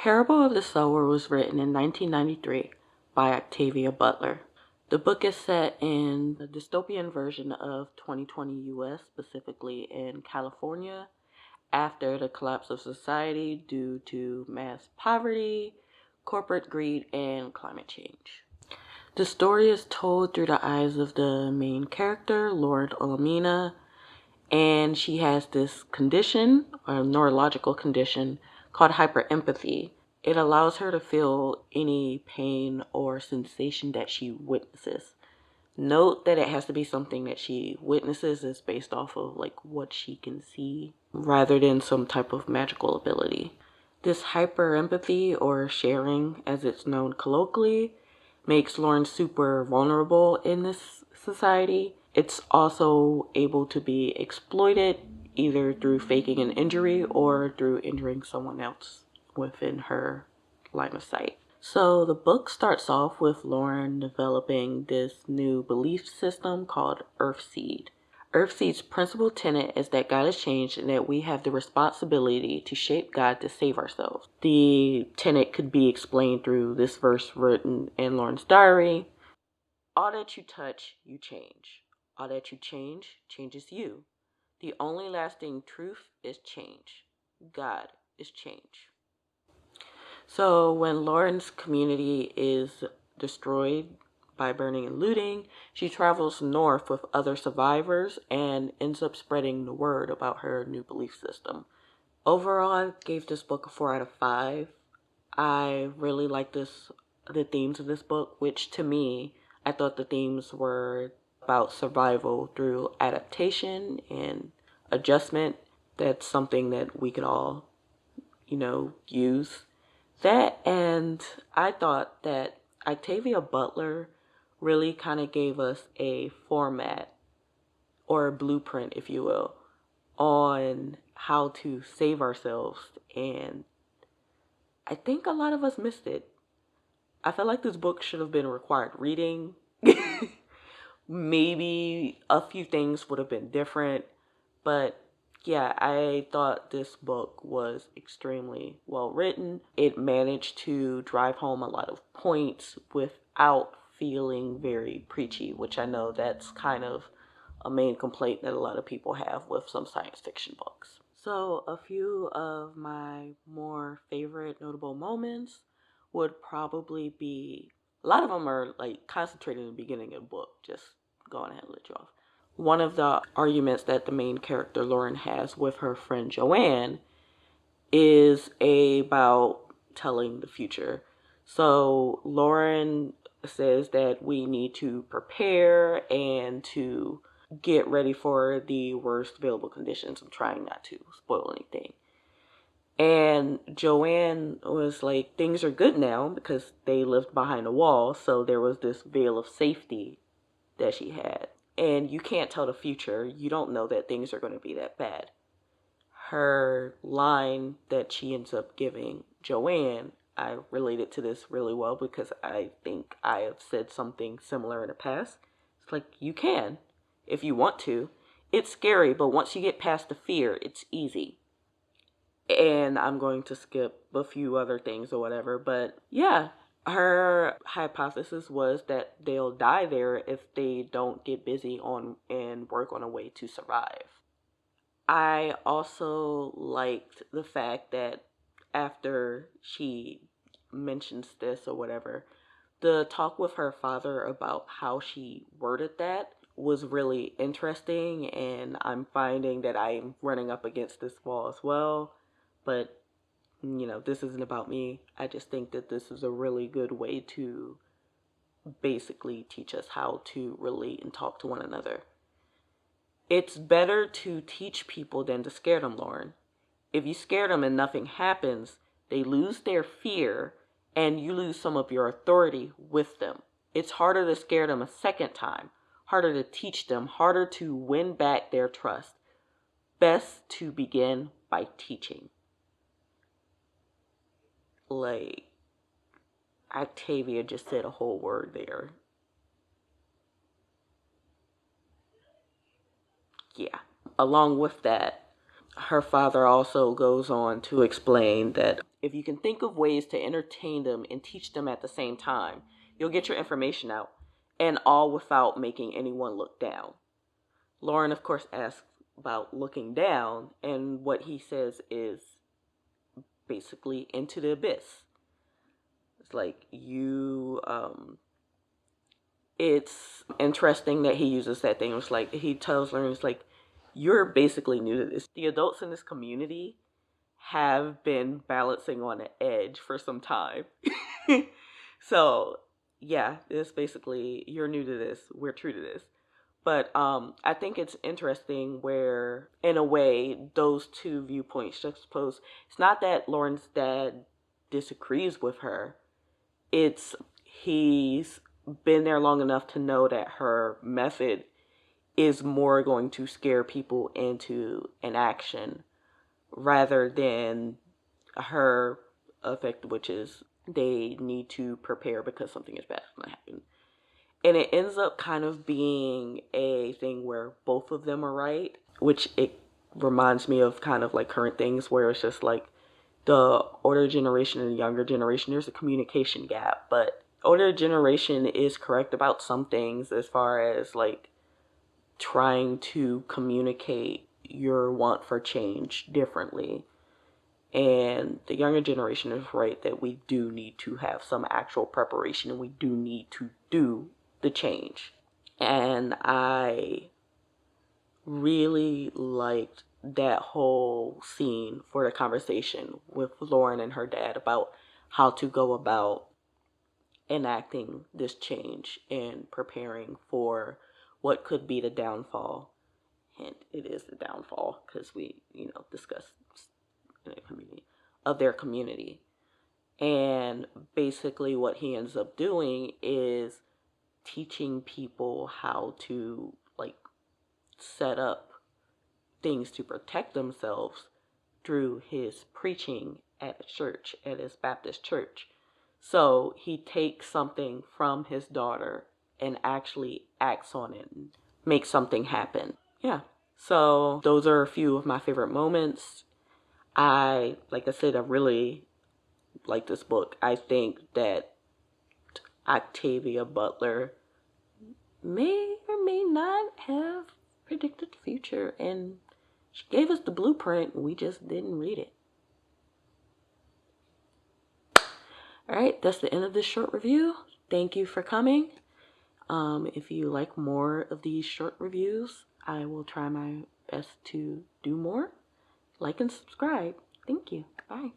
Parable of the Sower was written in 1993 by Octavia Butler. The book is set in the dystopian version of 2020 US, specifically in California, after the collapse of society due to mass poverty, corporate greed, and climate change. The story is told through the eyes of the main character, Lauren Olamina, and she has this condition, a neurological condition, called hyperempathy. It allows her to feel any pain or sensation that she witnesses. Note that it has to be something that she witnesses is based off of like what she can see rather than some type of magical ability. This hyperempathy, or sharing as it's known colloquially, makes Lauren super vulnerable in this society. It's also able to be exploited either through faking an injury or through injuring someone else within her line of sight. So the book starts off with Lauren developing this new belief system called Earthseed. Earthseed's principal tenet is that God has changed and that we have the responsibility to shape God to save ourselves. The tenet could be explained through this verse written in Lauren's diary. All that you touch, you change. All that you change, changes you. The only lasting truth is change. God is change. So when Lauren's community is destroyed by burning and looting, she travels north with other survivors and ends up spreading the word about her new belief system. Overall, I gave this book a 4 out of 5. I really like the themes of this book, which to me, I thought the themes were about survival through adaptation and adjustment. That's something that we could all, use. That, and I thought that Octavia Butler really kind of gave us a format or a blueprint, if you will, on how to save ourselves. And I think a lot of us missed it. I feel like this book should have been required reading. Maybe a few things would have been different, but yeah, I thought this book was extremely well written. It managed to drive home a lot of points without feeling very preachy, which I know that's kind of a main complaint that a lot of people have with some science fiction books. So a few of my more favorite notable moments would probably be, a lot of them are like concentrated in the beginning of the book, just going ahead and let you off. One of the arguments that the main character Lauren has with her friend Joanne is about telling the future. So Lauren says that we need to prepare and to get ready for the worst available conditions. I'm trying not to spoil anything. And Joanne was like, things are good now because they lived behind a wall, so there was this veil of safety that she had. And you can't tell the future. You don't know that things are going to be that bad. Her line that she ends up giving Joanne, I related to this really well because I think I have said something similar in the past. It's like, you can, if you want to. It's scary, but once you get past the fear, it's easy. And I'm going to skip a few other things or whatever, but yeah, her hypothesis was that they'll die there if they don't get busy on and work on a way to survive. I also liked the fact that after she mentions this or whatever, the talk with her father about how she worded that was really interesting, and I'm finding that I'm running up against this wall as well. But this isn't about me. I just think that this is a really good way to basically teach us how to relate and talk to one another. It's better to teach people than to scare them, Lauren. If you scare them and nothing happens, they lose their fear and you lose some of your authority with them. It's harder to scare them a second time, harder to teach them, harder to win back their trust. Best to begin by teaching. Like, Octavia just said a whole word there. Yeah. Along with that, her father also goes on to explain that if you can think of ways to entertain them and teach them at the same time, you'll get your information out, and all without making anyone look down. Lauren, of course, asks about looking down, and what he says is basically into the abyss. It's like it's interesting that he uses that thing. It's like he tells Lauren, it's like, you're basically new to this. The adults in this community have been balancing on an edge for some time. So, yeah, it's basically, you're new to this, we're true to this. But I think it's interesting where, in a way, those two viewpoints juxtapose. It's not that Lauren's dad disagrees with her. It's he's been there long enough to know that her method is more going to scare people into an action rather than her effect, which is they need to prepare because something is bad is going to happen. And it ends up kind of being a thing where both of them are right, which it reminds me of kind of like current things where it's just like the older generation and the younger generation, there's a communication gap, but older generation is correct about some things as far as like trying to communicate your want for change differently. And the younger generation is right that we do need to have some actual preparation and we do need to do the change. And I really liked that whole scene for the conversation with Lauren and her dad about how to go about enacting this change and preparing for what could be the downfall. And it is the downfall because we, discussed in the community of their community. And basically what he ends up doing is teaching people how to like set up things to protect themselves through his preaching at a church, at his Baptist church. So he takes something from his daughter and actually acts on it and makes something happen. Yeah. So those are a few of my favorite moments. Like I said, I really like this book. I think that Octavia Butler may or may not have predicted the future, and she gave us the blueprint, and we just didn't read it. Alright, that's the end of this short review. Thank you for coming. If you like more of these short reviews, I will try my best to do more. Like and subscribe. Thank you. Bye.